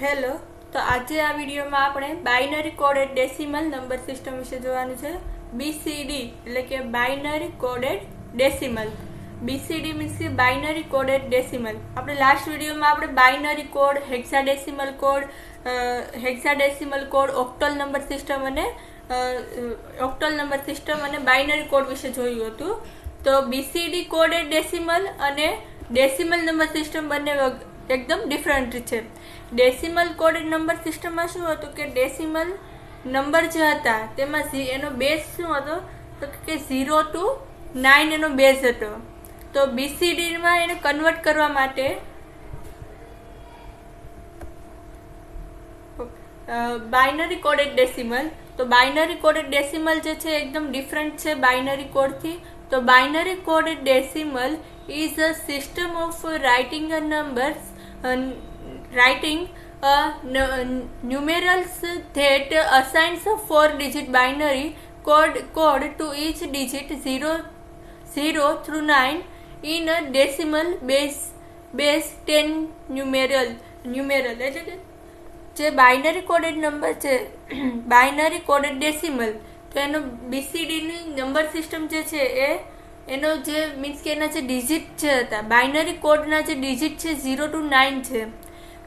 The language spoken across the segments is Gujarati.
હેલો, તો આજે આ વિડીયોમાં આપણે binary coded decimal number system વિશે જોવાનું છે. BCD એટલે કે binary coded decimal. BCD means કે બાઇનરી કોડેડ ડેસિમલ. આપણે લાસ્ટ વિડીયોમાં આપણે binary code, hexadecimal code, octal number system અને બાઇનરી કોડ વિશે જોયું હતું. તો BCD કોડેડ ડેસિમલ અને ડેસિમલ નંબર સિસ્ટમ બંને એકદમ ડિફરન્ટ છે. ડેસિમલ કોડેડ નંબર સિસ્ટમમાં શું હતું કે ડેસિમલ નંબર જે હતા તેમાં એનો બેઝ શું હતો તો કે 0 to 9 એનો બેઝ હતો. તો BCDમાં એને કન્વર્ટ કરવા માટે બાઇનરી કોડેડ ડેસિમલ. તો બાઇનરી કોડેડ ડેસિમલ જે છે એકદમ ડિફરન્ટ છે બાઇનરી કોડથી. તો binary coded decimal is a system of writing a numbers numerals that assigns a 4-digit binary code to each digit 0 through 9 in a decimal base 10 numeral એટલે કે જે બાઇનરી કોડેડ નંબર છે બાઇનરી કોડેડ ડેસિમલ, તો એનો BCDની નંબર સિસ્ટમ જે છે એનો જે મીન્સ કે એના જે ડિજિટ છે હતા બાઇનરી કોડના જે ડિજિટ છે 0 to 9 છે.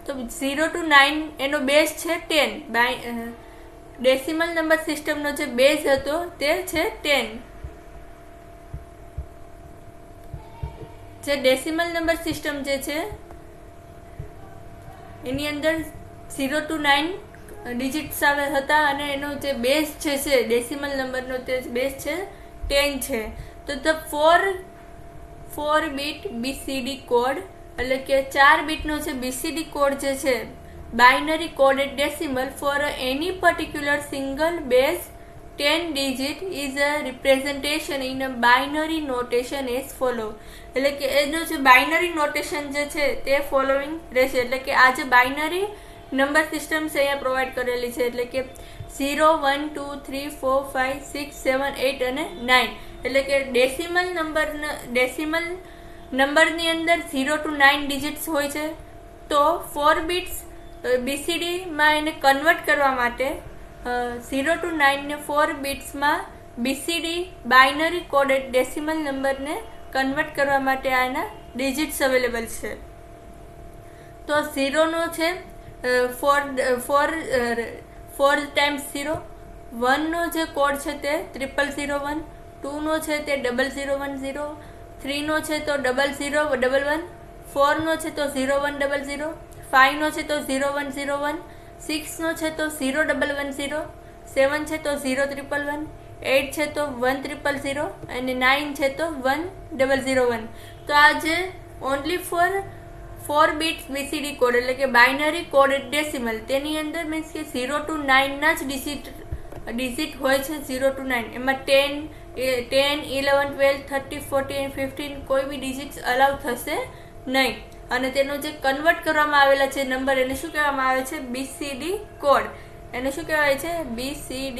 તો 0 to 9 એનો બેઝ છે 10. ડેસિમલ નંબર સિસ્ટમનો જે બેઝ હતો તે છે 10. જે ડેસિમલ નંબર સિસ્ટમ જે છે એની અંદર 0 to 9 ડિજિટ્સ હતા અને એનો જે બેઝ છે ડેસિમલ નંબરનો તે બેઝ છે 10 છે. તો ધ 4 બીટ BCD કોડ એટલે કે 4 બીટનો જે BCD કોડ જે છે binary coded decimal for any particular single base 10 digit is a representation in a binary notation as follow. એટલે કે એનો જે બાઇનરી નોટેશન જે છે તે ફોલોઈંગ રહેશે. એટલે કે આ જે બાઇનરી નંબર સિસ્ટમ છે અહીંયા પ્રોવાઈડ કરેલી છે. એટલે કે 0 1 2 3 4 5 6 7 8 અને 9. એટલે કે ડેસિમલ નંબરની અંદર 0 to 9 ડિજિટ્સ હોય છે. તો 4 બિટ્સ BCDમાં એને કન્વર્ટ કરવા માટે 0 to 9 ને 4 બિટ્સમાં BCD બાઇનરી કોડેડ ડેસિમલ નંબરને કન્વર્ટ કરવા માટે આના ડિજિટ્સ અવેલેબલ છે. તો 0નો છે 4 times 0, 1નો જે કોડ છે તે 0001, 2નો છે તે 0010, 3નો છે તો 0011, 4નો છે તો 0100, 5નો છે તો 0101, 6નો છે તો 0110, 7 છે તો 0111, 8 છે તો 1000 અને 9 છે તો 1001. તો આ જે only for 4 bits BCD code એટલે કે બાઇનરી કોડેડ ડેસિમલ તેની અંદર મીન્સ કે 0 to 9 ના જ ડિજિટ હોય છે. 0 to 9 એમાં 10, 11, 12, 13, 14, 15 કોઈ બી ડિજિટ્સ અલાઉ થશે નહીં. અને તેનો જે કન્વર્ટ કરવામાં આવેલા છે નંબર એને શું કહેવામાં આવે છે BCD કોડ. એને શું કહેવાય છે BCD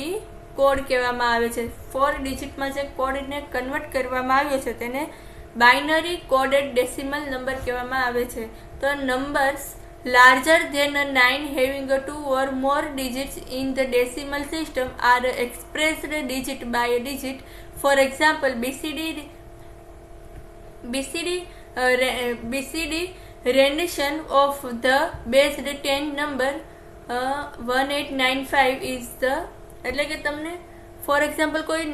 કોડ કહેવામાં આવે છે. 4 ડિજિટમાં જે કોડને કન્વર્ટ કરવામાં આવ્યો છે તેને બાઇનરી કોડેડ ડેસિમલ નંબર કહેવામાં આવે છે. તો numbers larger than a 9 having a 2 or more digits in the decimal system are expressed digit by a digit. For example, BCD rendition of the base 10 number 1895 is the એટલે કે તમને ફોર એક્ઝામ્પલ કોઈ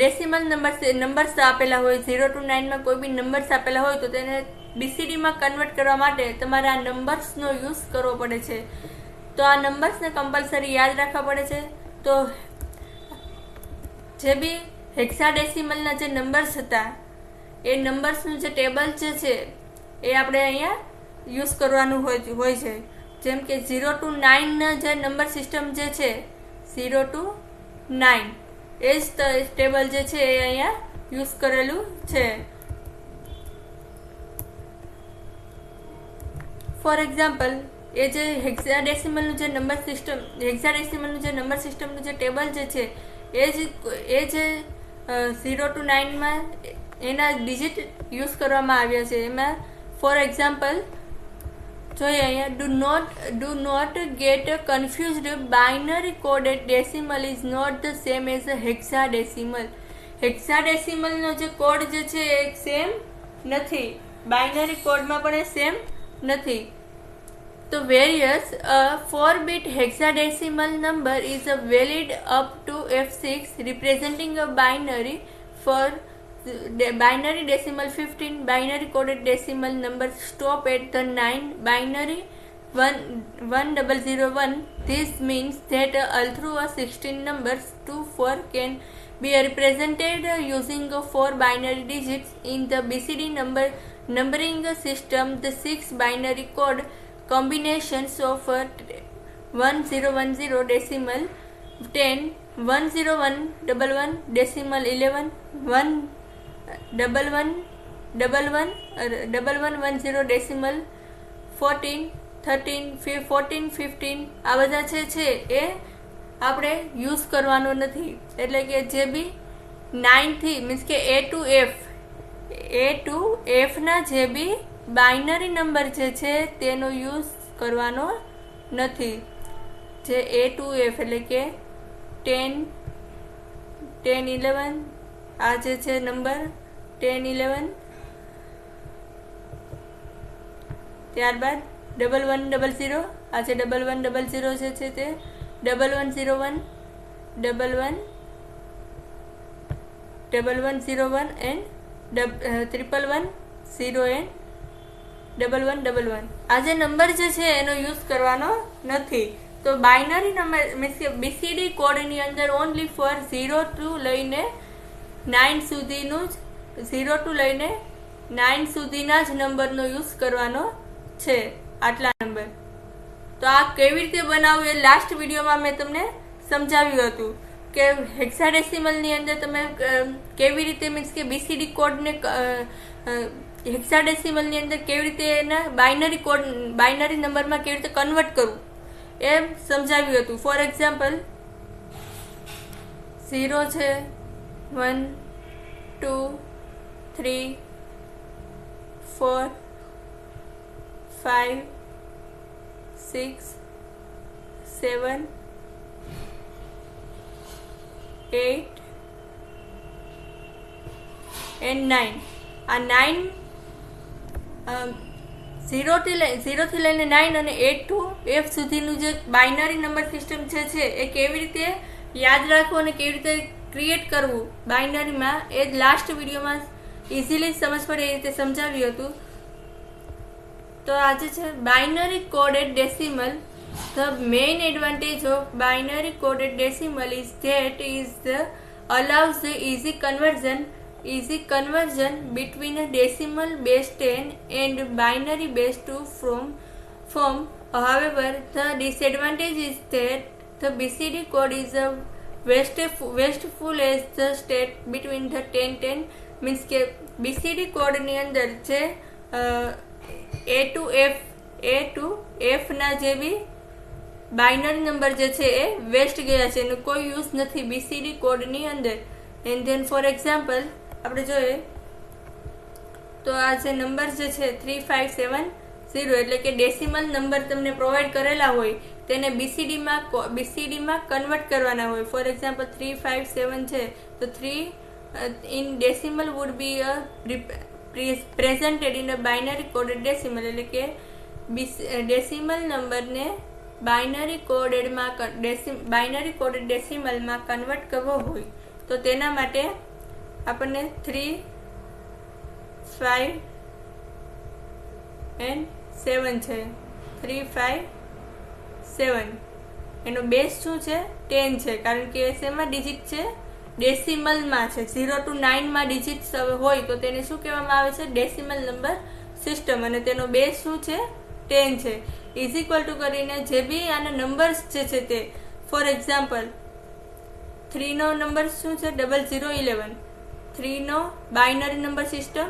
ડેસિમલ નંબર્સ આપેલા હોય 0 to 9માં કોઈ બી નંબર્સ આપેલા હોય તો તેને BCDમાં કન્વર્ટ કરવા માટે તમારે આ નંબર્સનો યુઝ કરવો પડે છે. તો આ નંબર્સને કમ્પલસરી યાદ રાખવા પડે છે. તો જે બી હેક્સાડેસિમલના જે નંબર્સ હતા એ નંબર્સનું જે ટેબલ જે છે એ આપણે અહીંયા યુઝ કરવાનું હોય છે. જેમ કે 0 to 9ના જે નંબર સિસ્ટમ જે છે 0 to 9 એ જ ટેબલ જે છે એ અહીંયા યુઝ કરેલું છે. ફોર એક્ઝામ્પલ એ જે હેક્સાડેસિમલનું જે નંબર સિસ્ટમનું જે ટેબલ જે છે એ જે 0 to 9માં એના ડિજિટ યુઝ કરવામાં આવ્યા છે. એમાં ફોર એક્ઝામ્પલ જોઈએ અહીંયા do not get confused. Binary coded decimal is not the same as a hexadecimal. Hexadecimal નો જે કોડ જે છે એ સેમ નથી, બાઇનરી કોડમાં પણ એ સેમ નથી. તો various 4-bit hexadecimal number is a valid up to F6 representing a binary. For binary decimal 15, binary coded decimal numbers stop at the 9 binary 1001. This means that all through 16 numbers 2 4 can be represented using 4 binary digits. In the BCD numbering system, the 6 binary code combinations of 1010 decimal 10, 10111 decimal 11, 1110 decimal 14, 13, 14, 15 આ બધા છે એ આપણે યુઝ કરવાનો નથી. એટલે કે જે બી 9 થી મીન્સ કે A to F ના જે બી બાઇનરી નંબર જે છે તેનો યુઝ કરવાનો નથી. જે A to F એટલે કે 10, 11 આ જે છે નંબર 10, 11, ત્યારબાદ 1100 આ જે 1100 જે છે તે 1101, 1101 and 1110 and 1111 આ જે નંબર જે છે એનો યુઝ કરવાનો નથી. તો બાઇનરી નંબર મીન્સ કે BCD કોડની અંદર ઓનલી ફોર 0 to લઈને 9 સુધીનું જ 0 to લઈને 9 સુધીના જ નંબરનો યુઝ કરવાનો છે, આટલા નંબર. તો આ કેવી રીતે બનાવવું એ લાસ્ટ વિડીયોમાં મેં તમને સમજાવ્યું હતું કે હેક્સાડેસિમલની અંદર તમે કેવી રીતે મીન્સ કે BCD કોડને હેક્સાડેસિમલની અંદર કેવી રીતે એના બાઇનરી નંબરમાં કેવી રીતે કન્વર્ટ કરવું એમ સમજાવ્યું હતું. ફોર એક્ઝામ્પલ 0 છે, 1, 2, 3, 4, 5, 6, 7, 8 and 9 આ 9 0 થી લઈને 9 અને A to F સુધીનું જે બાઇનરી નંબર સિસ્ટમ છે એ કેવી રીતે યાદ રાખવું અને કેવી રીતે ક્રિએટ કરવું બાઇનરીમાં એ લાસ્ટ વિડીયોમાં ઇઝીલી સમજ પડે એ રીતે સમજાવ્યું હતું. તો આજે છે binary coded decimal. The main advantage of binary coded decimal is that it allows the easy conversion between a decimal base 10 and binary base 2 form. However, the disadvantage is that the BCD code is wasteful as the state between the 10 means કે BCD કોડ ની અંદર છે A to F ના જે બી બાઇનરી નંબર જે છે એ વેસ્ટ ગયા છે, એનો કોઈ યુઝ નથી BCD કોડની અંદર. એન્ડ ધેન ફોર એક્ઝામ્પલ આપણે જોઈએ તો આ જે નંબર જે છે 3570 એટલે કે ડેસિમલ નંબર તમને પ્રોવાઈડ કરેલા હોય તેને BCDમાં કન્વર્ટ કરવાના હોય. ફોર એક્ઝામ્પલ 357 છે તો 3 in decimal would be presented in a binary coded decimal એટલે કે ડેસિમલ નંબરને બાઇનરી કોડેડ ડેસિમલમાં કન્વર્ટ કરવો હોય તો તેના માટે આપણને 3, 5 and 7 છે 3, 5, 7 એનો બેઝ શું છે 10 છે, કારણ કે શેમાં ડિજિટ છે ડેસિમલમાં છે. 0 to 9 માં ડિજિટ હોય તો તેને શું કહેવામાં આવે છે ડેસિમલ નંબર સિસ્ટમ, અને તેનો બેઝ શું છે 10 છે. ઇઝ ઇક્વલ ટુ કરીને જે બી આના નંબર્સ જે છે તે ફોર એક્ઝામ્પલ 3 નો નંબર શું છે 0011, 3 નો બાઇનરી નંબર સિસ્ટમ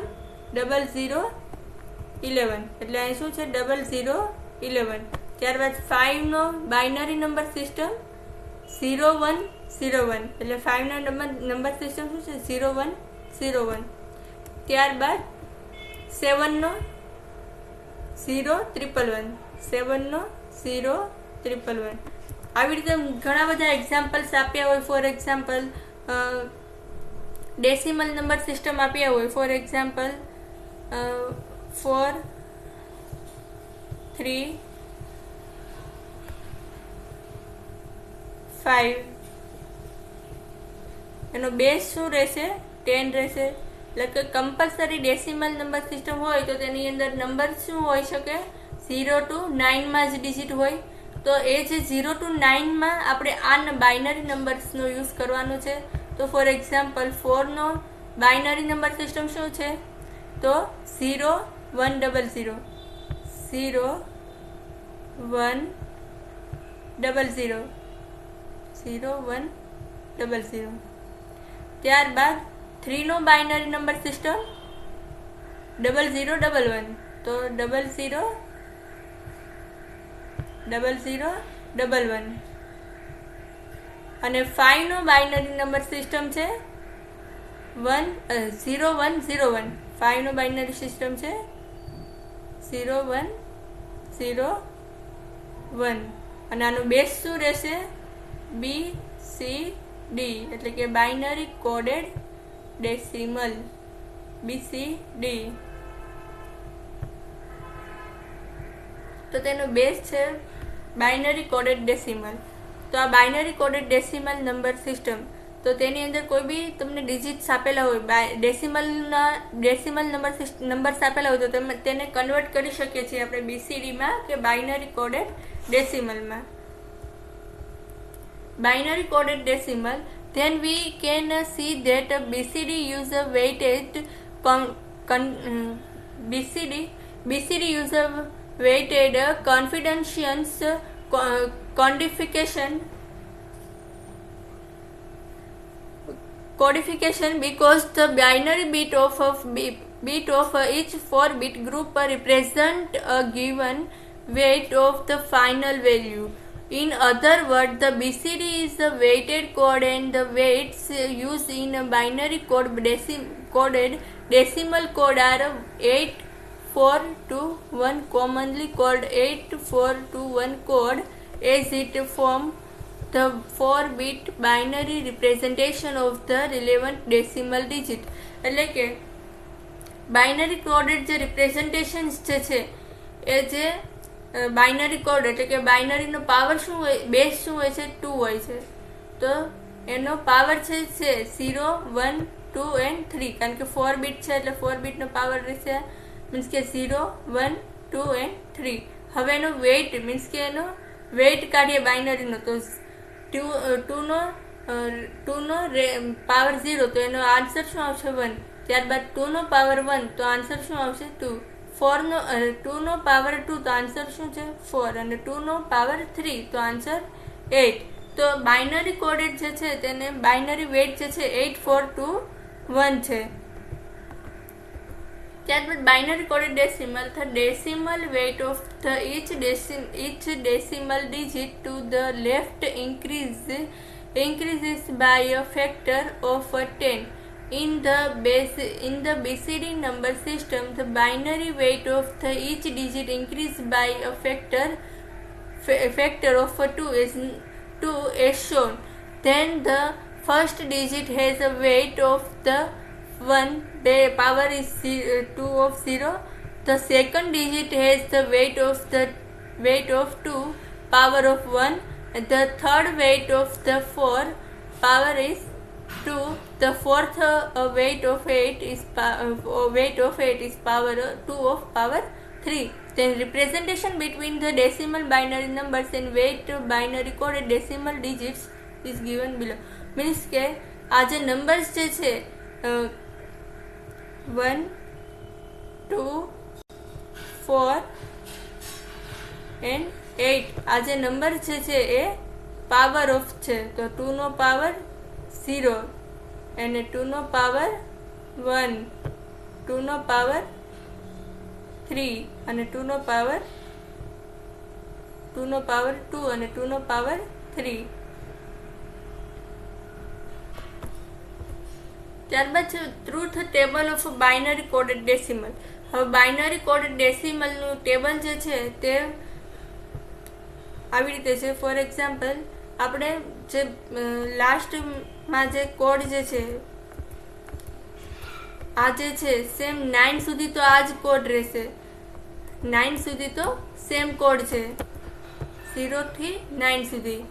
0011 એટલે અહીં શું છે 0011. ત્યારબાદ 5 નો બાઇનરી નંબર સિસ્ટમ 0101 એટલે 5 ના નંબર સિસ્ટમ શું છે 0101. ત્યારબાદ 7 નો 011 7 નો 011. આવી રીતે ઘણા બધા એક્ઝામ્પલ્સ આપ્યા હોય. For example decimal number system આપ્યા હોય. Four example 4 3 5. એનો બેઝ શું રહેશે? 10 રહેશે. એટલે કે કમ્પલસરી ડેસિમલ નંબર સિસ્ટમ હોય તો તેની અંદર નંબર શું હોઈ શકે? 0 to 9 માં જ ડિજિટ હોય. તો એ જે 0 to 9 માં આપણે આ બાઇનરી નંબર્સનો યુઝ કરવાનો છે. તો ફોર એક્ઝામ્પલ 4 નો બાઇનરી નંબર સિસ્ટમ શું છે? તો 0 1 00 0 1 00 0 1 00. ત્યારબાદ 3 નો બાઇનરી નંબર સિસ્ટમ 0011. તો 00 0011. અને 5 નો બાઇનરી નંબર સિસ્ટમ છે 0101. 5 નો બાઇનરી સિસ્ટમ છે 0101. અને આનું બેઝ શું રહેશે? BCD, એટલે કે બાઇનરી કોડેડ ડેસિમલ. BCD. તો તેનો બેઝ છે બાઇનરી કોડેડ ડેસિમલ. તો આ binary coded decimal number system, તો તેની અંદર કોઈ બી તમને ડિજિટ્સ આપેલા હોય, ડેસિમલ નંબર્સ આપેલા હોય તો તેને કન્વર્ટ કરી શકીએ છીએ આપણે BCDમાં કે બાઇનરી કોડેડ ડેસિમલમાં. Binary coded decimal, then we can see that BCD use a weighted BCD use a weighted confidence codification because the binary bit of each 4-bit group represent a given weight of the final value. In other words, the BCD is a weighted code and the weights used in a binary coded decimal code are 8421, commonly called 8421 code, as it forms the 4-bit binary representation of the relevant decimal digit. એટલે કે બાઇનરી કોડેડ જે રિપ્રેઝન્ટેશન્સ છે એ જે બાઇનરી કોડ, એટલે કે બાઇનરીનો પાવર શું હોય? બેઝ શું હોય છે? 2 હોય છે. તો એનો પાવર છે 0 1 2 and 3. કારણ કે 4 બીટ છે એટલે 4 બીટનો પાવર રહેશે, મીન્સ કે 0 1 2 and 3. હવે એનો વેઇટ, મીન્સ કે એનો વેઇટ કાઢીએ બાઇનરીનો, તો 2 નો પાવર 0, તો એનો આન્સર શું આવશે? 1. ત્યારબાદ 2 નો પાવર 1, તો આન્સર શું આવશે? 2. 2 નો પાવર 2, તો આન્સર શું છે? 4. અને 2 નો પાવર 3, તો આન્સર 8. તો બાઇનરી કોડેડ જે છે તેને બાઇનરી વેઇટ જે છે 8421 છે. ત્યારબાદ binary coded decimal, the decimal weight of the each decimal digit to the left increases by a factor of 10. In the BCD number system, the binary weight of each digit increases by a factor of 2 as shown. Then the first digit has a weight of the 1, the power is 2 of 0. The second digit has the weight of 2, power of 1. The third weight of the 4, power is 2. The fourth weight of 8 is power 2 of power 3. Then representation between the decimal binary numbers and weight binary coded decimal digits is given below. Means કે આ જે નંબર્સ જે છે 1 2 4 and 8, આ જે નંબર જે છે એ પાવર ઓફ છે. તો 2 નો પાવર 0 અને 2 નો પાવર 1, 2 નો પાવર 3 અને 2 નો પાવર 2 અને 2 નો પાવર 3. ત્યારબાદ છે truth table of binary coded decimal. હવે બાઇનરી કોડ ડેસિમલનું ટેબલ જે છે તે આવી રીતે છે. ફોર એક્ઝામ્પલ આપણે જે લાસ્ટમાં જે કોડ જે છે આ જે છે સેમ 9 સુધી તો આ જ કોડ રહેશે. 9 સુધી તો સેમ કોડ છે, 0 થી 9 સુધી,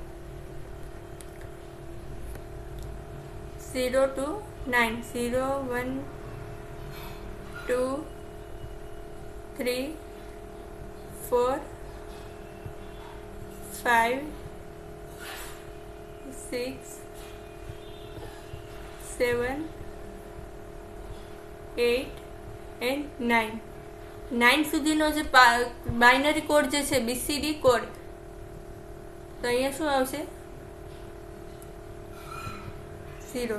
0 to 9, 0 1 2 3 4 5 6 7 8 and 9. 9 સુધીનો જે બાઇનરી કોડ જે છે BCD કોડ, તો અહીંયા શું આવશે? 0.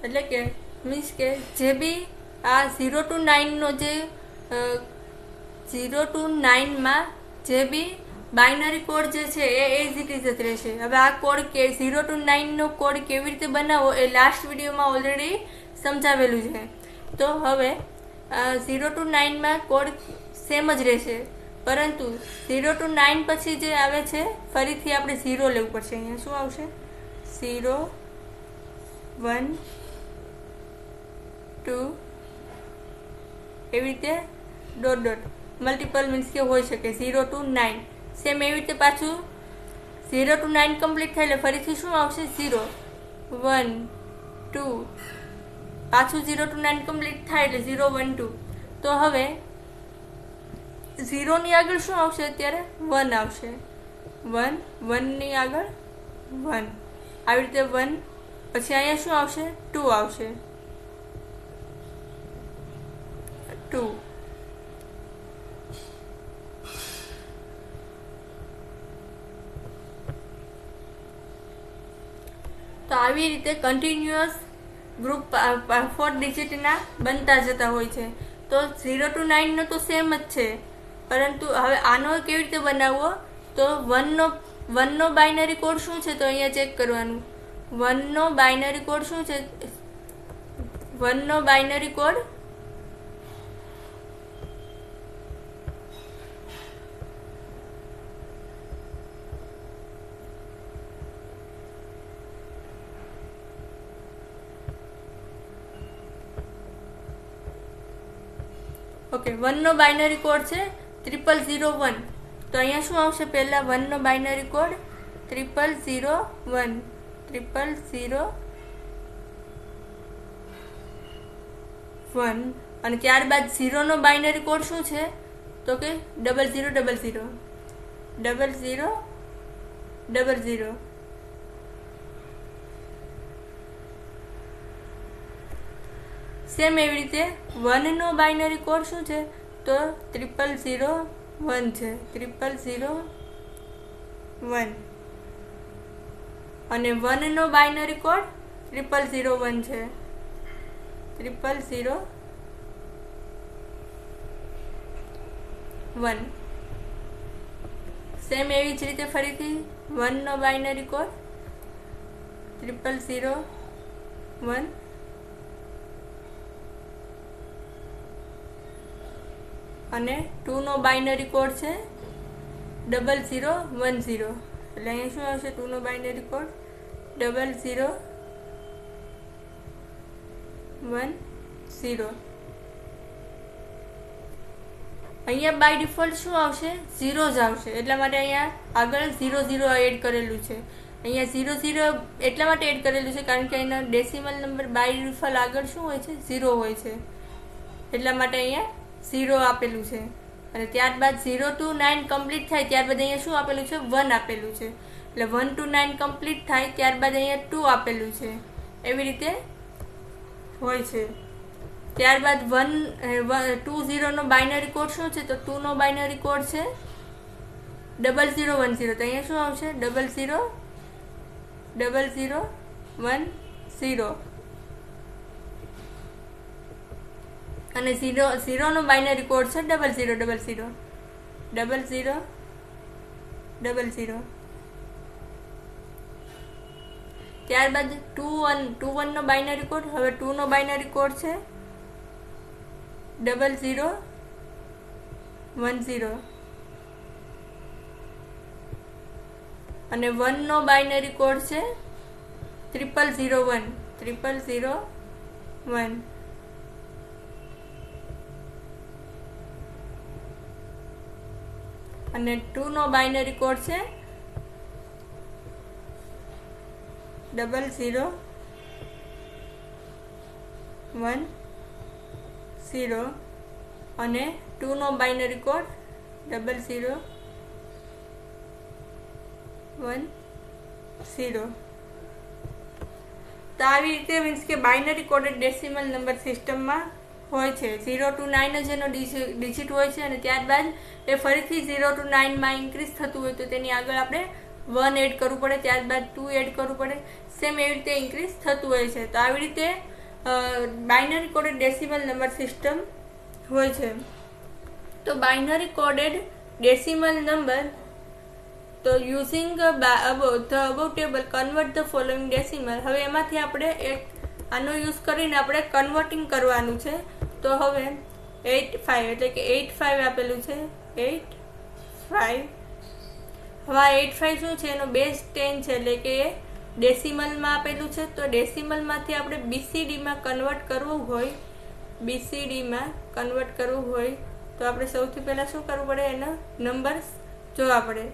એટલે કે મીન્સ કે જે બી આ 0 to 9 નો જે 0 to 9 માં જે બી બાઇનરી કોડ જે છે એ એઝ ઇટ ઇઝ જ રહેશે. હવે આ કોડ કે 0 to 9 નો કોડ કેવી રીતે બનાવવો એ લાસ્ટ વિડીયોમાં ઓલરેડી સમજાવેલું છે. તો હવે 0 to 9 માં કોડ સેમ જ રહેશે, પરંતુ 0 to 9 પછી જે આવે છે ફરીથી આપણે 0 લેવું પડશે. અહીંયા શું આવશે? 0 1 2 એવી રીતે ડોટ ડોટ મલ્ટિપલ મીન્સ કે હોઈ શકે 0 to 9. સેમ એવી રીતે પાછું 0 to 9 કમ્પ્લીટ થાય એટલે ફરીથી શું આવશે? 0 1 2, પાછું 0 to 9 કમ્પ્લીટ થાય એટલે 0 1 2. તો હવે 0 ની આગળ શું આવશે? અત્યારે 1 આવશે. 1 1 ની આગળ 1, આવી રીતે 1, પછી અહીંયા શું આવશે? 2 આવશે. 2. તો આવી રીતે કન્ટિન્યુઅસ ગ્રુપ 4 ડિજિટના બનતા જતા હોય છે. તો 0 to 9 નો તો સેમ જ છે, પરંતુ હવે આનો કેવી રીતે બનાવવો? તો 1 નો બાઇનરી કોડ શું છે? તો અહીંયા ચેક કરવાનું. 1 નો બાઇનરી કોડ શું છે? 1 નો બાઇનરી કોડ ઓકે 1 નો બાઇનરી કોડ છે 0001. તો અહીંયા શું આવશે? પહેલા 1 નો બાઇનરી કોડ 0001, 0001, અને ત્યારબાદ 0 નો બાઇનરી કોડ શું છે? તો કે 0000, 0000. સેમ એવી રીતે 1 નો બાઇનરી કોડ શું છે? તો 0001 છે, 0001, અને 1 નો બાઇનરી કોડ 0001 છે, 0001. સેમ એવી જ રીતે ફરીથી 1 નો બાઇનરી કોડ 0001, અને 2 નો બાઇનરી કોડ છે 0010. એટલે અહીંયા શું આવશે? 2 નો બાઇનરી કોડ 0010. અહીંયા બાય ડિફોલ્ટ શું આવશે? 0 જ આવશે. એટલા માટે અહીંયા આગળ 00 એડ કરેલું છે. અહીંયા 00 એટલા માટે એડ કરેલું છે કારણ કે એના ડેસિમલ નંબર બાય ડિફોલ્ટ આગળ શું હોય છે? 0 હોય છે. એટલા માટે અહીંયા 0 આપેલું છે. અને ત્યારબાદ 0 to 9 કમ્પ્લીટ થાય ત્યારબાદ અહીંયા શું આપેલું છે? 1 આપેલું છે. એટલે 1 to 9 કમ્પ્લીટ થાય ત્યારબાદ અહીંયા 2 આપેલું છે. એવી રીતે હોય છે. ત્યારબાદ 20 નો બાઇનરી કોડ શું છે? તો 2 નો બાઇનરી કોડ છે 0010. તો અહીંયા શું આવશે? 000010. અને 0 નો બાઇનરી કોડ છે 0000 0000। ત્યારબાદ 21 નો બાઇનરી કોડ, હવે 2 નો બાઇનરી કોડ છે 0010 અને 1 નો બાઇનરી કોડ છે 0001 અને 2 નો બાઇનરી કોડ છે 0010 અને 2 નો બાઇનરી કોડ 0010। તો આવી રીતે મીન્સ કે બાઇનરી કોડેડ ડેસિમલ નંબર સિસ્ટમમાં હોય છે। 0 to 9 જ એનો ડિજિટ હોય છે અને ત્યારબાદ એ ફરીથી 0 to 9 માં ઇન્ક્રીઝ થતું હોય તો તેની આગળ આપણે 1 એડ કરવું પડે, ત્યારબાદ 2 એડ કરવું પડે, સેમ એવી રીતે ઇન્ક્રીઝ થતું હોય છે। તો આવી રીતે binary coded decimal number system હોય છે। તો બાઇનરી કોડેડ ડેસિમલ નંબર, તો using the above table convert the following decimal. હવે એમાંથી આપણે આનો યુઝ કરીને આપણે કન્વર્ટિંગ કરવાનું છે। તો હવે 85 એટલે કે 85 આપેલું છે 85। હવે આ 85 શું છે, એનો બેઝ 10 છે એટલે કે એ ડેસિમલમાં આપેલું છે। તો ડેસિમલમાંથી આપણે બીસીડીમાં કન્વર્ટ કરવું હોય, તો આપણે સૌથી પહેલા શું કરવું પડે, એના નંબર્સ જોવા પડે।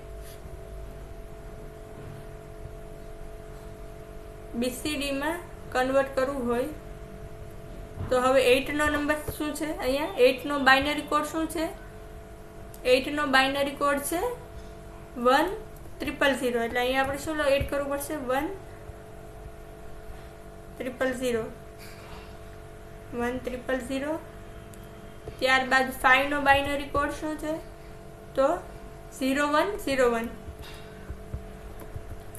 બીસીડીમાં કન્વર્ટ કરવું હોય તો હવે 8 નો નંબર શું છે, અહીંયા 8 નો બાઇનરી કોડ શું છે, 8 નો બાઇનરી કોડ છે 1000। એટલે અહીંયા આપણે શું એડ કરવું પડશે 1000। ત્યારબાદ 5 નો બાઇનરી કોડ શું છે, તો 0101।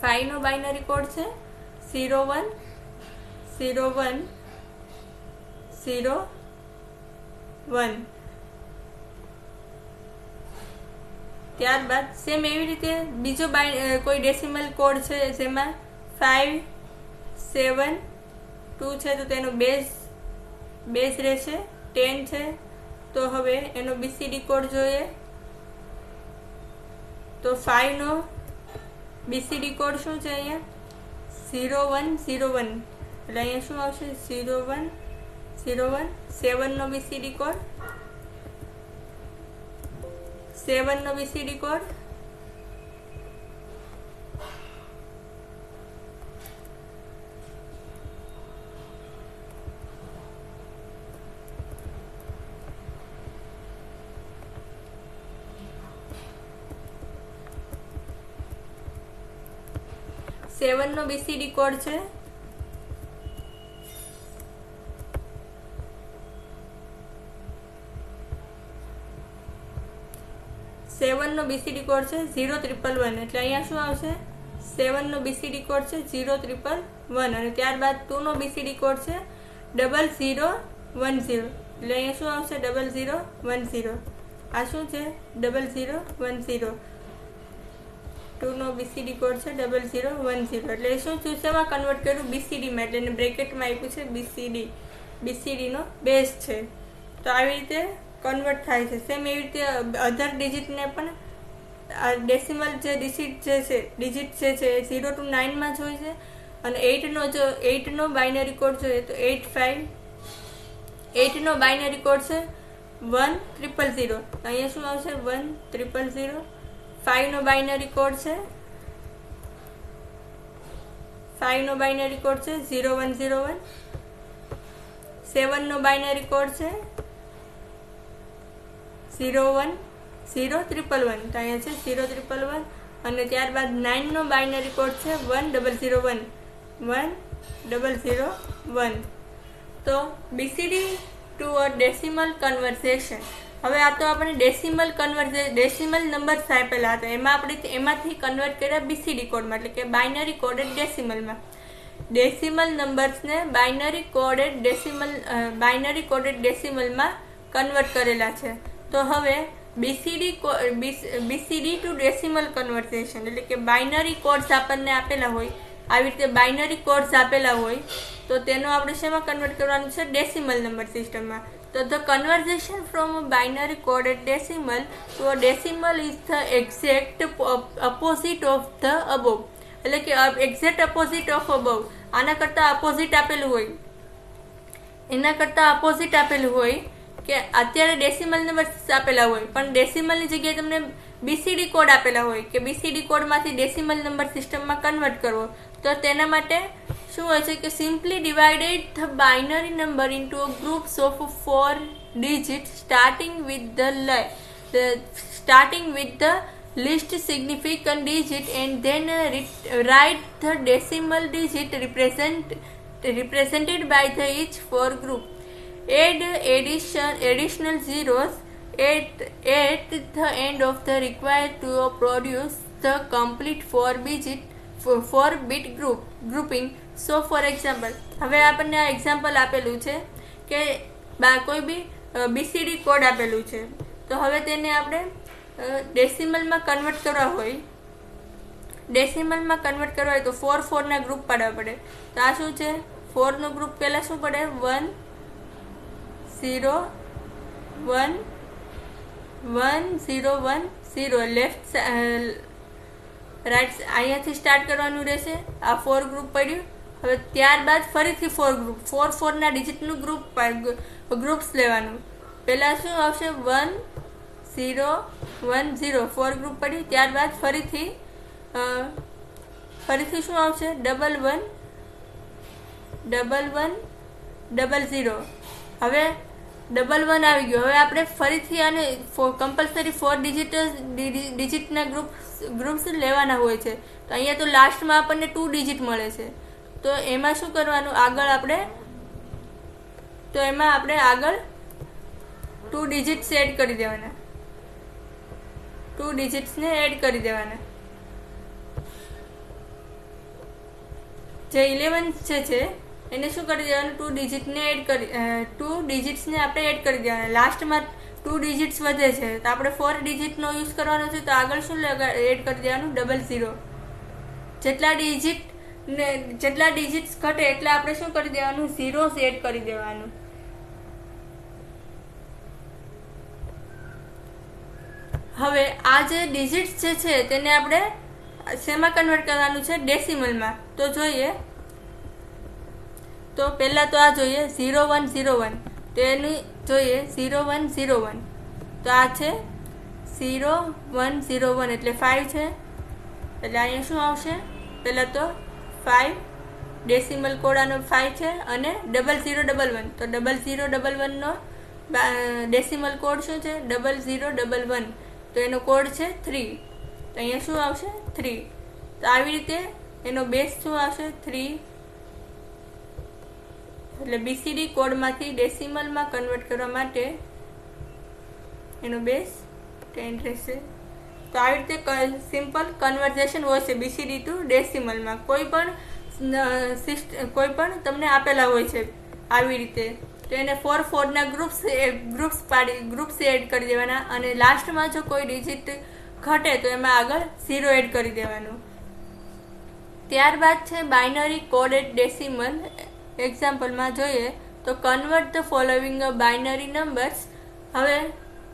5 નો બાઇનરી કોડ છે 0101। ત્યારબાદ સેમ એવી રીતે બીજો કોઈ ડેસિમલ કોડ છે જેમાં 572 છે તો તેનો બેઝ રહેશે 10 છે। તો હવે એનો બીસીડી કોડ જોઈએ તો 5 નો બીસીડી કોડ શું છે, અહીંયા 0101। એટલે અહીંયા શું આવશે 0101। 7 નો બીસીડી કોડ 7 નો બીસીડી કોડ 7 નો બીસીડી કોડ છે 011। એટલે અહીંયા શું આવશે 7 નો બીસીડી કોડ છે 0111 અને ત્યારબાદ 2 નો બીસીડી કોડ છે 0010। એટલે અહીંયા શું આવશે 0010। આ શું છે 0010। 2 નો બીસીડી કોડ છે 0010। એટલે શું છે, શેમાં કન્વર્ટ કર્યું, બીસીડીમાં, એટલે એને બ્રેકેટમાં આપ્યું છે બીસીડી નો બેઝ છે। તો આવી રીતે કન્વર્ટ થાય છે। સેમ એવી રીતે અધર ડિજિટને પણ ડેસિમલ જે ડિજિટ છે 0 to 9 માં જ હોય છે અને 8 નો બાઇનરી કોડ જોઈએ તો 85। 8 નો બાઇનરી કોડ છે 1000। અહીંયા શું આવશે 1000। 5 નો બાઇનરી કોડ છે 0101। 7 નો બાઇનરી કોડ છે 010111। તો અહીંયા છે 0111 અને ત્યારબાદ 9 નો બાઇનરી કોડ છે 1001। તો BCD to a decimal conversion. હવે આ તો આપણે ડેસિમલ નંબર્સ આપેલા હતા, એમાંથી કન્વર્ટ કર્યા બીસીડી કોડમાં, એટલે કે બાઇનરી કોડેડ ડેસિમલમાં। ડેસિમલ નંબર્સને બાઇનરી કોડેડ ડેસિમલમાં કન્વર્ટ કરેલા છે. તો હવે બીસીડી ટુ ડેસિમલ કન્વર્ઝેશન એટલે કે બાઇનરી કોડ્સ આપણને આપેલા હોય, આવી રીતે બાઇનરી કોડ્સ આપેલા હોય તો તેનો આપણે શેમાં કન્વર્ટ કરવાનું છે? ડેસિમલ નંબર સિસ્ટમમાં. તો the conversation from a binary coded decimal to a decimal is the exact opposite of the above. એટલે કે એક્ઝેક્ટ અપોઝિટ ઓફ અબોવ. આના કરતાં અપોઝિટ આપેલું હોય, એના કરતાં અપોઝિટ આપેલું હોય કે અત્યારે ડેસિમલ નંબર આપેલા હોય પણ ડેસિમલની જગ્યાએ તમને બીસીડી કોડ આપેલા હોય કે બીસીડી કોડમાંથી ડેસિમલ નંબર સિસ્ટમમાં કન્વર્ટ કરવો. તો તેના માટે શું હોય છે કે simply divided the binary number into a groups of 4 digits starting with the least significant digit and then write the decimal digit represented by the each 4 group. Add additional zeros at the end of the required to produce the complete 4-bit grouping. So for example, હવે આપણને આ એક્ઝામ્પલ આપેલું છે કે કોઈ બી બીસીડી કોડ આપેલું છે તો હવે તેને આપણે ડેસિમલમાં કન્વર્ટ કરવા હોય તો 4 ગ્રુપ પાડવા પડે. તો આ શું છે? 4 ગ્રુપ પહેલાં શું પડે? 1 0 1 1 0 1 0 લેફ્ટ રાઈટ અહીંયાથી સ્ટાર્ટ કરવાનું રહેશે. આ 4 ગ્રુપ પડ્યું. હવે ત્યારબાદ ફરીથી 4 ગ્રુપ 4 ડિજિટનું ગ્રુપ્સ લેવાનું. પહેલાં શું આવશે? 1 0 1 0 4 ગ્રુપ પડ્યું. ત્યારબાદ ફરીથી શું આવશે? 1 1 1 1 0. હવે 1 1 આવી ગયો. હવે આપણે ફરીથી આને કમ્પલસરી 4 ડિજિટના ગ્રુપ્સ લેવાના હોય છે. તો અહીંયા તો લાસ્ટમાં આપણને 2 ડિજિટ મળે છે. તો એમાં શું કરવાનું? આગળ 2 ડિજિટ્સ એડ કરી દેવાના. 2 ડિજિટ્સને એડ કરી દેવાના. જે 11 છે એને શું કરી દેવાનું? 2 ડિજિટ્સને આપણે એડ કરી દેવાના. લાસ્ટમાં 2 ડિજિટ્સ વધે છે તો આપણે 4 ડિજિટનો યુઝ કરવાનો છે. તો આગળ શું એડ કરી દેવાનું? 00. જેટલા ડિજિટ્સ ઘટે એટલે આપણે શું કરી દેવાનું? ઝીરોસ એડ કરી દેવાનું. હવે આ જે ડિજિટ્સ જે છે તેને આપણે શેમાં કન્વર્ટ કરવાનું છે? ડેસિમલમાં. તો જોઈએ તો પહેલાં તો આ જોઈએ 0 1 0 1. તો એનું જોઈએ 0 1 0 1. તો આ છે 0 1 0 1 એટલે 5 છે. એટલે અહીંયા શું આવશે? પહેલાં તો 5 ડેસિમલ કોડ આનો 5 છે અને 0011. તો 0011 નો ડેસિમલ કોડ શું છે? 0011. તો એનો કોડ છે 3. તો અહીંયા શું આવશે? 3. તો આવી રીતે એનો બેઝ શું આવશે? 3. એટલે બીસીડી કોડમાંથી ડેસિમલમાં કન્વર્ટ કરવા માટે એનો બેઝ 10 રહેશે. તો આવી રીતે સિમ્પલ કન્વર્ઝેશન હોય છે બીસીડી ટુ ડેસિમલમાં. કોઈ પણ તમને આપેલા હોય છે આવી રીતે. તો એને 4 ગ્રુપ્સ એડ કરી દેવાના અને લાસ્ટમાં જો કોઈ ડિજિટ ઘટે તો એમાં આગળ 0 એડ કરી દેવાનું. ત્યારબાદ છે બાઇનરી કોડેડ ડેસિમલ. એક્ઝામ્પલમાં જોઈએ તો convert the following binary numbers. હવે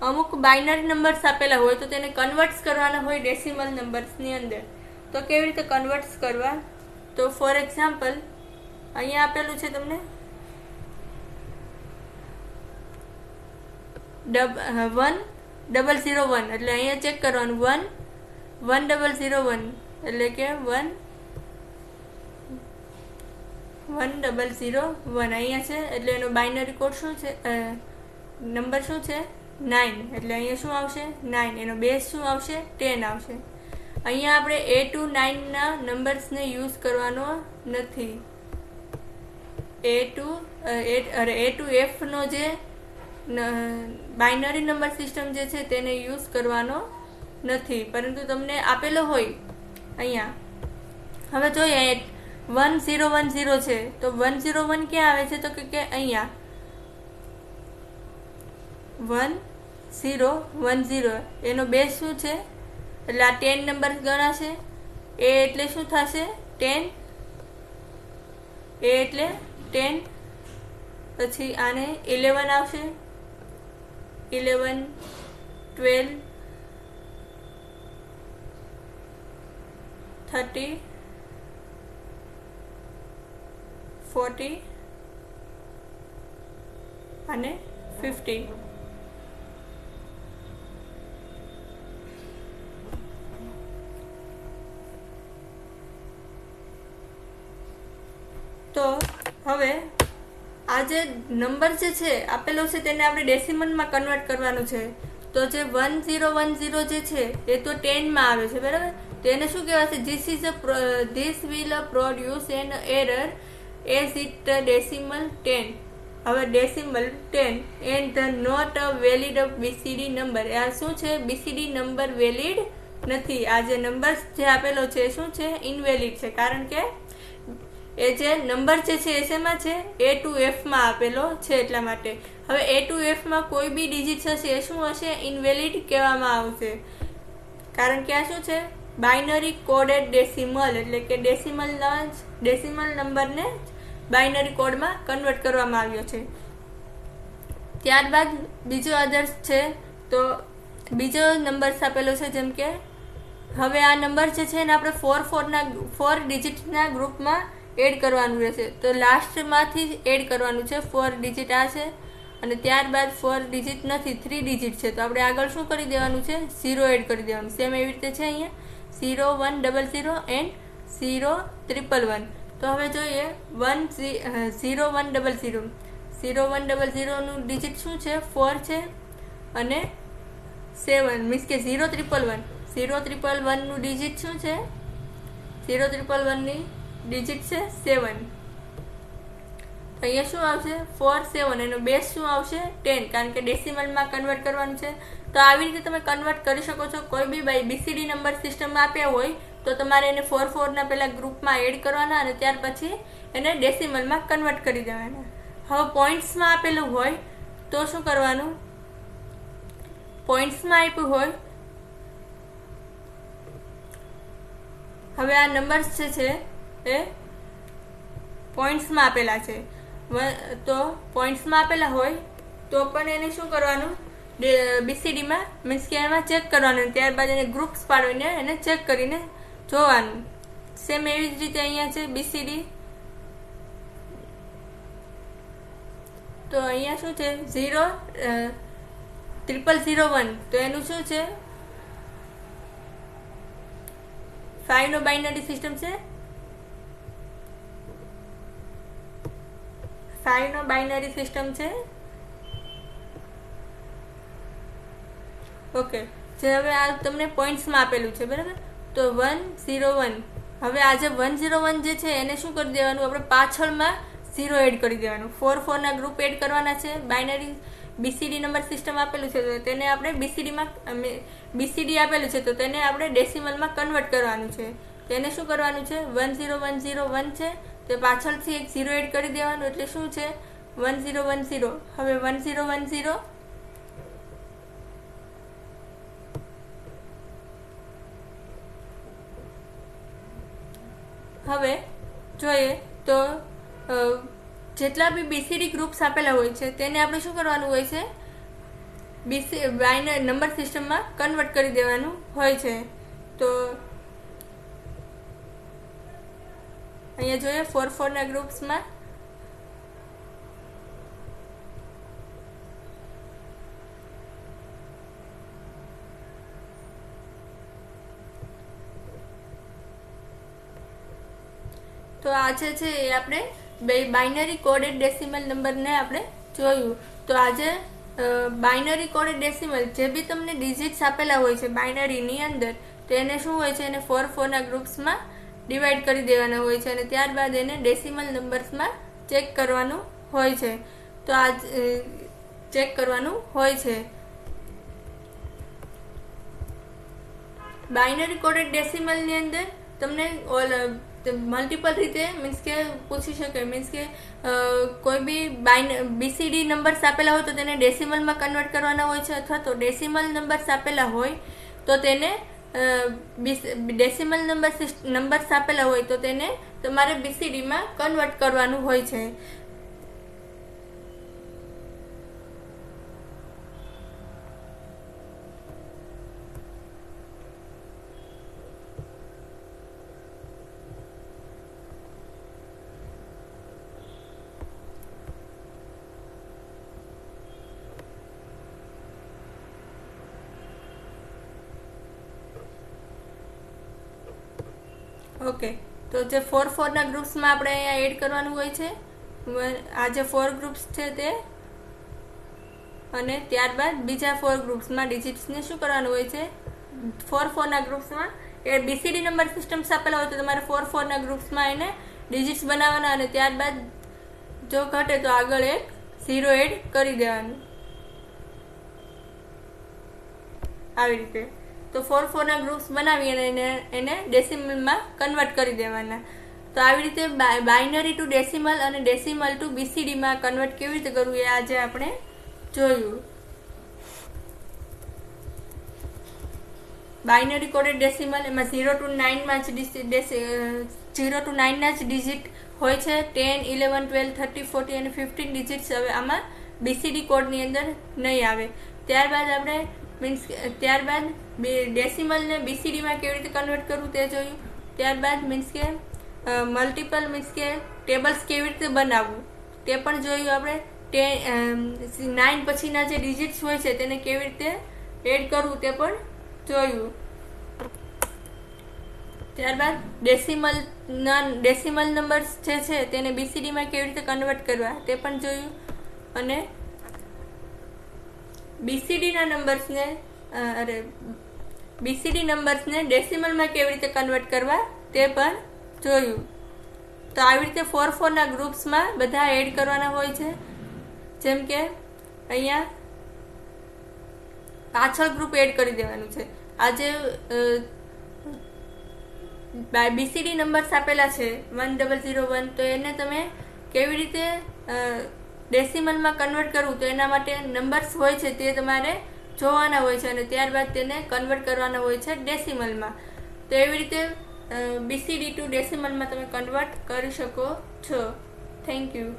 અમુક બાઇનરી નંબર્સ આપેલા હોય તો તેને કન્વર્ટ્સ કરવાના હોય ડેસિમલ નંબર્સની અંદર. તો કેવી રીતે કન્વર્ટ્સ કરવા? તો ફોર એક્ઝામ્પલ અહીંયા આપેલું છે તમને 1001 એટલે અહીંયા ચેક કરવાનું 1001 એટલે કે 1001 અહીંયા છે. એટલે એનો બાઇનરી કોડ શું છે? નંબર શું છે? 9. એટલે અહીંયા શું આવશે? 9. એનો બેઝ શું આવશે? 10 આવશે. અહીંયા આપણે A to 9 નંબર્સને યુઝ કરવાનો નથી. A to F નો જે બાઇનરી નંબર સિસ્ટમ જે છે તેને યુઝ કરવાનો નથી, પરંતુ તમને આપેલો હોય અહીંયા. હવે જોઈએ 1010 છે તો 101 ક્યાં આવે છે તો કે અહીંયા 1010 એનો બેઝ શું છે એટલે આ 10 નંબર ગણાશે એ એટલે શું થશે 10 એ એટલે 10 પછી આને 11 આવશે 11 12 30 40 અને 50 તો હવે આ જે નંબર જે છે આપેલો છે તેને આપણે ડેસિમલમાં કન્વર્ટ કરવાનું છે તો જે 1010 જે છે એ તો 10 માં આવે છે બરાબર તો એને શું કહેવાશે this will produce an error as it decimal 10 હવે decimal 10 and the not a valid BCD number આ શું છે બીસીડી નંબર વેલિડ નથી આ જે નંબર જે આપેલો છે એ શું છે ઇનવેલિડ છે કારણ કે એ જે નંબર જે છે એ શેમાં છે A to F માં આપેલો છે એટલા માટે હવે A to F માં કોઈ બી ડિજિટ હશે એ શું હશે ઇનવેલિડ કહેવામાં આવશે કારણ કે આ શું છે બાઇનરી કોડેડ ડેસિમલ એટલે કે ડેસિમલ નંબરને બાઇનરી કોડમાં કન્વર્ટ કરવામાં આવ્યો છે ત્યારબાદ બીજો આદર્શ છે તો બીજો નંબર આપેલો છે જેમ કે હવે આ નંબર જે છે એને આપણે 4 ડિજિટના ગ્રુપમાં એડ કરવાનું રહેશે તો લાસ્ટમાંથી જ એડ કરવાનું છે 4 ડિજિટ આ છે અને ત્યારબાદ 4 ડિજિટ નથી 3 ડિજિટ છે તો આપણે આગળ શું કરી દેવાનું છે 0 એડ કરી દેવાનું સેમ એવી રીતે છે અહીંયા 0100 એન્ડ 0111 તો હવે જોઈએ 0100 નું ડિજિટ શું છે 4 છે અને 7 મીન્સ કે 0111 નું ડિજિટ શું છે 0111 ની ડિજિટ છે 7 અહીંયા શું આવશે 4 7 એનો બેઝ શું આવશે 10 કારણ કે ડેસિમલમાં કન્વર્ટ કરવાનું છે તો આવી રીતે તમે કન્વર્ટ કરી શકો છો કોઈ બી બીસીડી નંબર સિસ્ટમમાં આપ્યા હોય તો તમારે એને 4 ના પહેલા ગ્રુપમાં એડ કરવાના અને ત્યાર પછી એને ડેસિમલમાં કન્વર્ટ કરી દેવાના હવે પોઈન્ટ્સમાં આપેલું હોય તો શું કરવાનું પોઈન્ટ્સમાં આપ્યું હોય હવે આ નંબર્સ જે છે એ પોઈન્ટ્સમાં આપેલા છે તો પોઈન્ટ્સમાં આપેલા હોય તો પણ એને શું કરવાનું બીસીડીમાં મીન્સ કે એમાં ચેક કરવાનું ત્યારબાદ એને ગ્રુપ્સ પાડીને એને ચેક કરીને જોવાનું સેમ એવી જ રીતે અહીંયા છે બીસીડી તો અહીંયા શું છે 0001 તો એનું શું છે 5 નો બાઇનરી સિસ્ટમ છે 5 નો બાઇનરી સિસ્ટમ છે ઓકે જે હવે આ તમને પોઈન્ટ્સમાં આપેલું છે બરાબર તો 101 હવે આ જે 101 જે છે એને શું કરી દેવાનું આપણે પાછળમાં 0 એડ કરી દેવાનું 4 ના ગ્રુપ એડ કરવાના છે બાઇનરી બીસીડી નંબર સિસ્ટમ આપેલું છે તો તેને આપણે બીસીડી આપેલું છે તો તેને આપણે ડેસિમલમાં કન્વર્ટ કરવાનું છે તેને શું કરવાનું છે 10101 છે તો પાછળથી એક 0 એડ કરી દેવાનું એટલે શું છે 1010 હવે 1010 હવે જોઈએ તો જેટલા બી બીસીડી ગ્રુપ્સ આપેલા હોય છે તેને આપણે શું કરવાનું હોય છે બાઇનરી નંબર સિસ્ટમમાં કન્વર્ટ કરી દેવાનું હોય છે તો અહીંયા જોઈએ 4 ના ગ્રુપ્સમાં તો આ છે એ આપણે બાઇનરી કોડેડ ડેસિમલ નંબરને આપણે જોયું તો આજે બાઇનરી કોડેડ ડેસિમલ જે બી તમને ડિજિટ્સ આપેલા હોય છે બાઇનરીની અંદર તેને શું હોય છે એને 4 ના ગ્રુપ્સમાં ડિવાઈડ કરી દેવાના હોય છે અને ત્યારબાદ એને ડેસિમલ નંબર્સમાં ચેક કરવાનું હોય છે તો આ ચેક કરવાનું હોય છે બાઇનરી કોડેડ ડેસિમલની અંદર તમને મલ્ટિપલ રીતે મીન્સ કે પૂછી શકે, મીન્સ કે કોઈ બી BCD નંબર્સ આપેલા હોય તો તેને ડેસિમલમાં કન્વર્ટ કરવાના હોય છે, અથવા તો ડેસિમલ નંબર્સ આપેલા હોય તો તેને ડેસિમલ નંબર્સ આપેલા હોય તો તેને તમારે BCDમાં કન્વર્ટ કરવાનું હોય છે. ઓકે, તો જે 4 ના ગ્રુપ્સમાં આપણે અહીંયા એડ કરવાનું હોય છે. આ જે 4 ગ્રુપ્સ છે તે, અને ત્યારબાદ બીજા 4 ગ્રુપ્સમાં ડિજિટ્સને શું કરવાનું હોય છે, 4 ના ગ્રુપ્સમાં એ BCD નંબર સિસ્ટમ્સ આપેલા હોય તો તમારે 4 ના ગ્રુપ્સમાં એને ડિજિટ્સ બનાવવાના, અને ત્યારબાદ જો ઘટે તો આગળ એક 0 એડ કરી દેવાનું. આવી રીતે તો 4 ના ગ્રુપ્સ બનાવી અને એને ડેસિમલમાં કન્વર્ટ કરી દેવાના. તો આવી રીતે બાઇનરી ટુ ડેસિમલ અને ડેસિમલ ટુ BCDમાં કન્વર્ટ કેવી રીતે કરવું એ આજે આપણે જોયું. બાઇનરી કોડેડ ડેસિમલ એમાં 0 to 9 માં જ 0 to 9 ના જ ડિજિટ હોય છે. 10, 11, 12, 30, 40 અને 15 ડિજિટ્સ હવે આમાં BCD કોડની અંદર નહીં આવે. ત્યારબાદ ડેસિમલને BCDમાં કેવી રીતે કન્વર્ટ કરવું તે જોયું. ત્યારબાદ મીન્સ કે મલ્ટિપલ મીન્સ કે ટેબલ્સ કેવી રીતે બનાવવું તે પણ જોયું આપણે. 9 પછીના જે ડિજિટ્સ હોય છે તેને કેવી રીતે એડ કરવું તે પણ જોયું. ત્યારબાદ ડેસિમલ નંબર્સ જે છે તેને BCDમાં કેવી રીતે કન્વર્ટ કરવા તે પણ જોયું. અને BCD નંબર્સને ડેસિમલમાં કેવી રીતે કન્વર્ટ કરવા તે પણ જોયું. તો આવી રીતે 4 ના ગ્રુપ્સમાં બધા એડ કરવાના હોય છે. જેમ કે અહીંયા પાછળ ગ્રુપ એડ કરી દેવાનું છે. આજે BCD નંબર્સ આપેલા છે 1001, તો એને તમે કેવી રીતે ડેસિમલમાં કન્વર્ટ કરવું તો એના માટે નંબર્સ હોય છે તે તમારે જોવાના હોય છે, અને ત્યારબાદ તેને કન્વર્ટ કરવાના હોય છે ડેસિમલમાં. તો એવી રીતે BCD ટુ ડેસિમલમાં તમે કન્વર્ટ કરી શકો છો. Thank you.